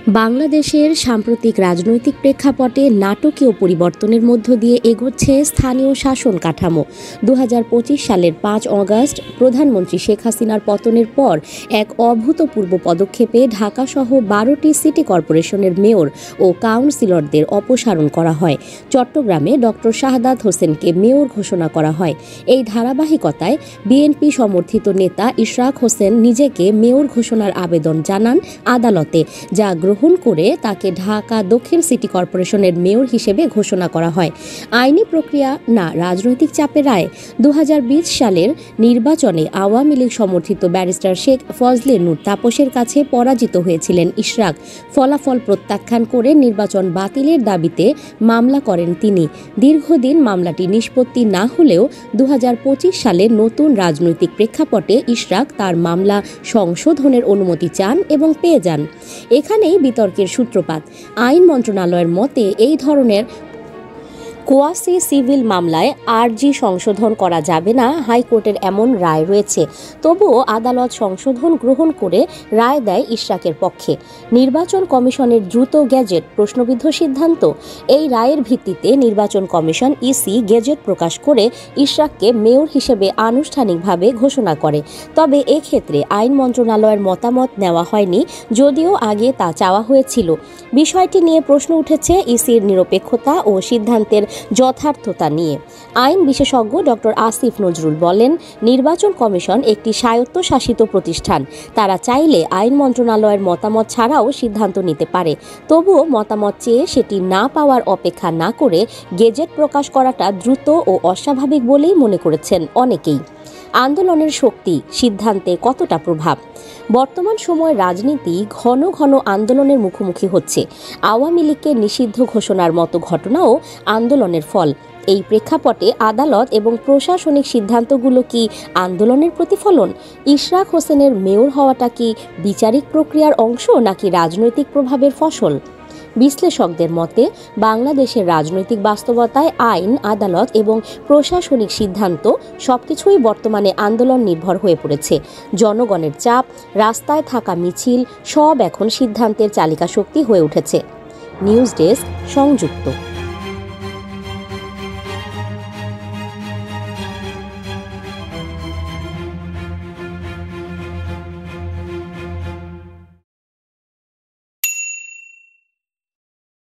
বাংলাদেশের সাম্প্রতিক রাজনৈতিক প্রেক্ষাপটে নাটকীয় পরিবর্তনের মধ্য দিয়ে এগোচ্ছে স্থানীয় শাসন কাঠামো। ২০২৫ সালের ৫ অগাস্ট প্রধানমন্ত্রী শেখ হাসিনার পতনের পর এক অভূতপূর্ব পদক্ষেপে ঢাকাসহ ১২টি সিটি কর্পোরেশনের মেয়র ও কাউন্সিলরদের অপসারণ করা হয়। চট্টগ্রামে ডক্টর শাহাদাত হোসেনকে মেয়র ঘোষণা করা হয়। এই ধারাবাহিকতায় বিএনপি সমর্থিত নেতা ইশরাক হোসেন নিজেকে মেয়র ঘোষণার আবেদন জানান আদালতে, যা গ্রহণ করে তাকে ঢাকা দক্ষিণ সিটি কর্পোরেশনের মেয়র হিসেবে ঘোষণা করা হয়। আইনি প্রক্রিয়া না রাজনৈতিক চাপের রায়। ২০২০ সালের নির্বাচনে আওয়ামী লীগ সমর্থিত ব্যারিস্টার শেখ ফজলে নূর তাপসের কাছে পরাজিত হয়েছিলেন ইশরাক। ফলাফল প্রত্যাখ্যান করে নির্বাচন বাতিলের দাবিতে মামলা করেন তিনি। দীর্ঘদিন মামলাটি নিষ্পত্তি না হলেও ২০২৫ সালে নতুন রাজনৈতিক প্রেক্ষাপটে ইশরাক তার মামলা সংশোধনের অনুমতি চান এবং পেয়ে যান। এখানেই বিতর্কের সূত্রপাত। আইন মন্ত্রণালয়ের মতে এই ধরনের কোয়াসি সিভিল মামলায় আরজি সংশোধন করা যাবে না, হাইকোর্টের এমন রায় রয়েছে। তবুও আদালত সংশোধন গ্রহণ করে রায় দেয় ইশরাকের পক্ষে। নির্বাচন কমিশনের দ্রুত গেজেট প্রশ্নবিদ্ধ সিদ্ধান্ত। এই রায়ের ভিত্তিতে নির্বাচন কমিশন ইসি গেজেট প্রকাশ করে ইশরাককে মেয়র হিসেবে আনুষ্ঠানিকভাবে ঘোষণা করে। তবে এক্ষেত্রে আইন মন্ত্রণালয়ের মতামত নেওয়া হয়নি, যদিও আগে তা চাওয়া হয়েছিল। বিষয়টি নিয়ে প্রশ্ন উঠেছে ইসির নিরপেক্ষতা ও সিদ্ধান্তের যথার্থতা নিয়ে। আইন বিশেষজ্ঞ ডক্টর আসিফ নজরুল বলেন, নির্বাচন কমিশন একটি স্বায়ত্তশাসিত প্রতিষ্ঠান। তারা চাইলে আইন মন্ত্রণালয়ের মতামত ছাড়াও সিদ্ধান্ত নিতে পারে। তবুও মতামত চেয়ে সেটি না পাওয়ার অপেক্ষা না করে গেজেট প্রকাশ করাটা দ্রুত ও অস্বাভাবিক বলেই মনে করেছেন অনেকেই। আন্দোলনের শক্তি, সিদ্ধান্তে কতটা প্রভাব? বর্তমান সময়ে রাজনীতি ঘন ঘন আন্দোলনের মুখোমুখি হচ্ছে। আওয়ামী লীগকে নিষিদ্ধ ঘোষণার মতো ঘটনাও আন্দোলনের ফল। এই প্রেক্ষাপটে আদালত এবং প্রশাসনিক সিদ্ধান্তগুলো কি আন্দোলনের প্রতিফলন? ইশরাক হোসেনের মেয়র হওয়াটা কি বিচারিক প্রক্রিয়ার অংশ নাকি রাজনৈতিক প্রভাবের ফসল? বিশ্লেষকদের মতে বাংলাদেশের রাজনৈতিক বাস্তবতায় আইন, আদালত এবং প্রশাসনিক সিদ্ধান্ত সবকিছুই বর্তমানে আন্দোলন নির্ভর হয়ে পড়েছে। জনগণের চাপ, রাস্তায় থাকা মিছিল সব এখন সিদ্ধান্তের চালিকা শক্তি হয়ে উঠেছে। নিউজ ডেস্ক, সংযুক্ত।